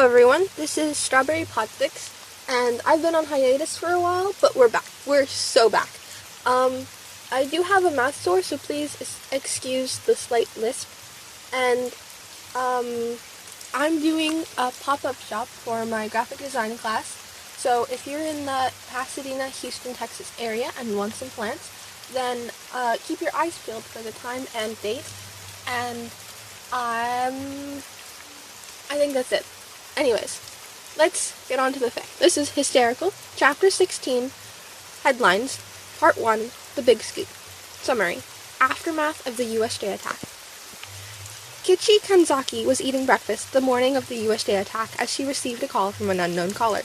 Hello everyone, this is Strawberry Podfic, and I've been on hiatus for a while, but we're back. We're so back. I do have a mouth sore, so please excuse the slight lisp, and I'm doing a pop-up shop for my graphic design class, so if you're in the Pasadena, Houston, Texas area and want some plants, then keep your eyes peeled for the time and date, and I think that's it. Anyways, let's get on to the fic. This is Hysterical, Chapter 16, Headlines, Part 1, The Big Scoop. Summary, Aftermath of the USJ attack. Kichi Kanzaki was eating breakfast the morning of the USJ attack as she received a call from an unknown caller.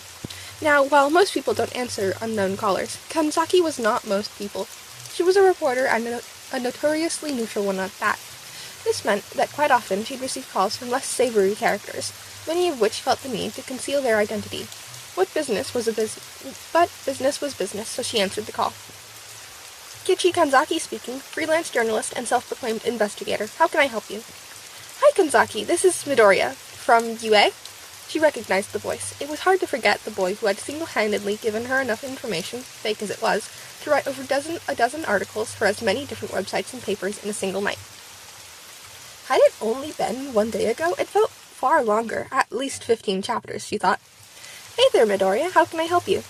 Now, while most people don't answer unknown callers, Kanzaki was not most people. She was a reporter and a notoriously neutral one at that. This meant that quite often she'd receive calls from less savory characters, many of which felt the need to conceal their identity. But business was business, so she answered the call. Kichi Kanzaki speaking, freelance journalist and self-proclaimed investigator. How can I help you? Hi Kanzaki, this is Midoriya, from UA. She recognized the voice. It was hard to forget the boy who had single-handedly given her enough information, fake as it was, to write over a dozen articles for as many different websites and papers in a single night. Had it only been one day ago, it felt far longer, at least 15 chapters, she thought. Hey there, Midoriya, how can I help you?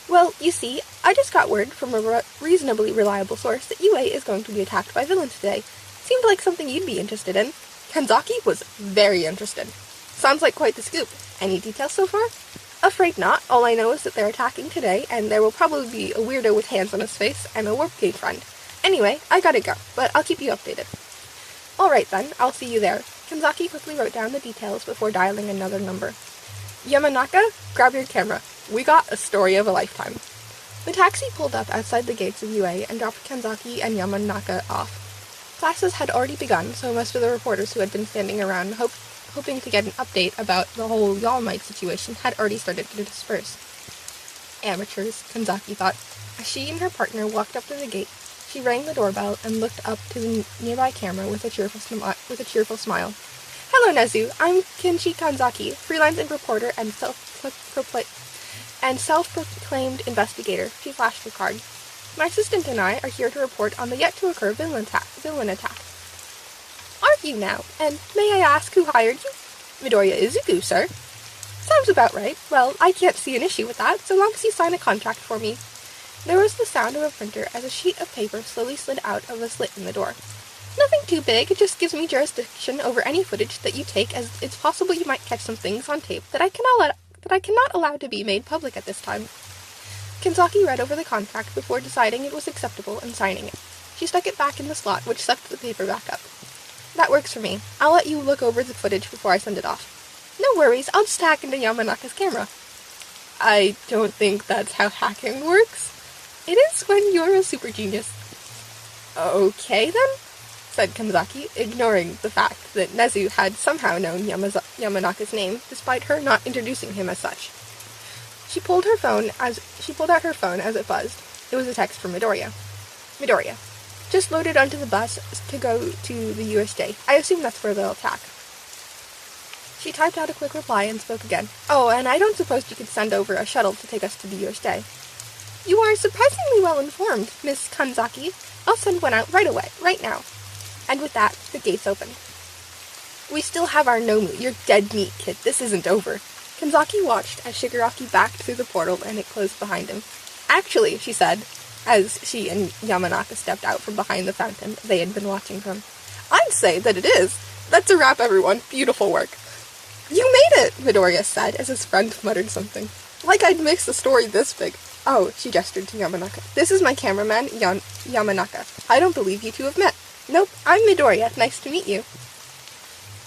Well, you see, I just got word from a reasonably reliable source that UA is going to be attacked by villains today. Seemed like something you'd be interested in. Kanzaki was very interested. Sounds like quite the scoop. Any details so far? Afraid not. All I know is that they're attacking today, and there will probably be a weirdo with hands on his face and a warp gate friend. Anyway, I gotta go, but I'll keep you updated. Alright then, I'll see you there. Kanzaki quickly wrote down the details before dialing another number. Yamanaka, grab your camera. We got a story of a lifetime. The taxi pulled up outside the gates of UA and dropped Kanzaki and Yamanaka off. Classes had already begun, so most of the reporters who had been standing around hoping to get an update about the whole All Might situation had already started to disperse. Amateurs, Kanzaki thought. As she and her partner walked up to the gate, she rang the doorbell and looked up to the nearby camera with a cheerful smile. Hello, Nezu. I'm Kichi Kanzaki, freelance and reporter and self-proclaimed investigator. She flashed her card. My assistant and I are here to report on the yet-to-occur villain attack. Are you now? And may I ask who hired you? Midoriya Izuku, sir. Sounds about right. Well, I can't see an issue with that, so long as you sign a contract for me. There was the sound of a printer as a sheet of paper slowly slid out of a slit in the door. Nothing too big, it just gives me jurisdiction over any footage that you take, as it's possible you might catch some things on tape that I cannot allow to be made public at this time. Kanzaki read over the contract before deciding it was acceptable and signing it. She stuck it back in the slot, which sucked the paper back up. That works for me. I'll let you look over the footage before I send it off. No worries, I'll just hack into Yamanaka's camera. I don't think that's how hacking works. It is when you're a super genius. Okay then, said Kanzaki, ignoring the fact that Nezu had somehow known Yamanaka's name, despite her not introducing him as such. She pulled out her phone as it buzzed. It was a text from Midoriya. Midoriya, just loaded onto the bus to go to the USJ. I assume that's where they'll attack. She typed out a quick reply and spoke again. Oh, and I don't suppose you could send over a shuttle to take us to the USJ. You are surprisingly well informed, Miss Kanzaki. I'll send one out right away, right now. And with that, the gates opened. We still have our Nomu. You're dead meat, kid. This isn't over. Kanzaki watched as Shigaraki backed through the portal and it closed behind him. Actually, she said, as she and Yamanaka stepped out from behind the fountain they had been watching from, I'd say that it is. That's a wrap, everyone. Beautiful work. You made it, Midoriya said as his friend muttered something. Like I'd mix a story this big. Oh, she gestured to Yamanaka. This is my cameraman, Yamanaka. I don't believe you two have met. Nope, I'm Midoriya. Nice to meet you.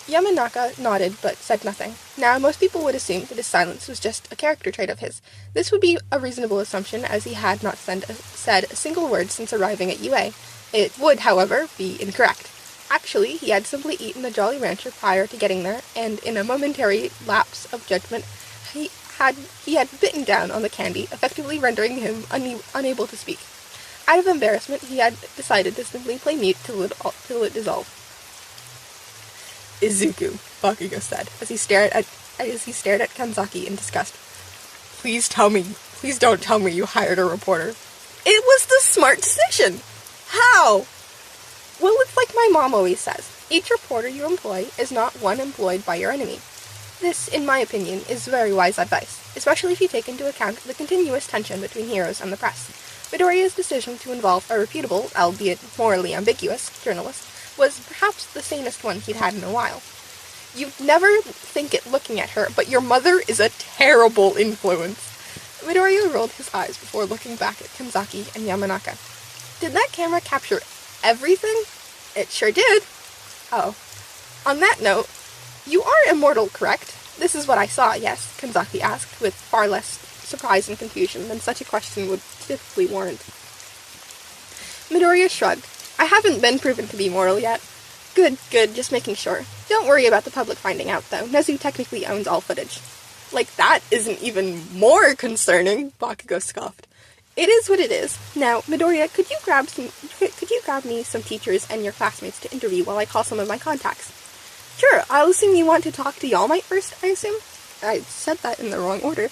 Yamanaka nodded, but said nothing. Now, most people would assume that his silence was just a character trait of his. This would be a reasonable assumption, as he had not said a single word since arriving at UA. It would, however, be incorrect. Actually, he had simply eaten the Jolly Rancher prior to getting there, and in a momentary lapse of judgment, he had bitten down on the candy, effectively rendering him unable to speak. Out of embarrassment, he had decided to simply play mute till it dissolved. Izuku, Bakugo said, as he stared as he stared at Kanzaki in disgust. Please don't tell me you hired a reporter. It was the smart decision! How? Well, it's like my mom always says. Each reporter you employ is not one employed by your enemy. This, in my opinion, is very wise advice, especially if you take into account the continuous tension between heroes and the press. Midoriya's decision to involve a reputable, albeit morally ambiguous, journalist was perhaps the sanest one he'd had in a while. You'd never think it looking at her, but your mother is a terrible influence. Midoriya rolled his eyes before looking back at Kanzaki and Yamanaka. Did that camera capture everything? It sure did. Oh. On that note, you are immortal, correct? This is what I saw, yes, Kanzaki asked, with far less surprise and confusion than such a question would typically warrant. Midoriya shrugged. I haven't been proven to be mortal yet. Good, just making sure. Don't worry about the public finding out, though. Nezu technically owns all footage. Like, that isn't even more concerning, Bakugo scoffed. It is what it is. Now, Midoriya, could you grab me some teachers and your classmates to interview while I call some of my contacts? Sure, I'll assume you want to talk to All Might first, I assume? I said that in the wrong order.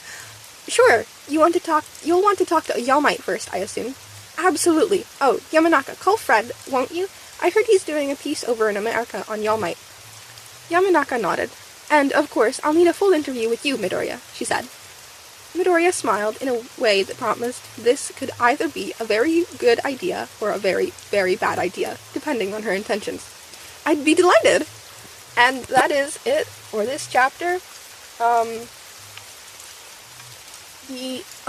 Sure, you'll want to talk to All Might first, I assume. Absolutely. Oh, Yamanaka, call Fred, won't you? I heard he's doing a piece over in America on All Might. Yamanaka nodded. And, of course, I'll need a full interview with you, Midoriya, she said. Midoriya smiled in a way that promised this could either be a very good idea or a very, very bad idea, depending on her intentions. I'd be delighted! And that is it for this chapter.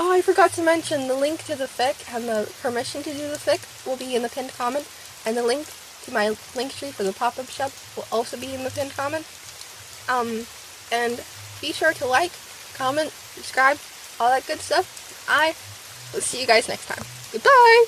I forgot to mention the link to the fic and the permission to do the fic will be in the pinned comment, and the link to my link tree for the pop-up shop will also be in the pinned comment. And be sure to like, comment, subscribe, all that good stuff. I will see you guys next time. Goodbye!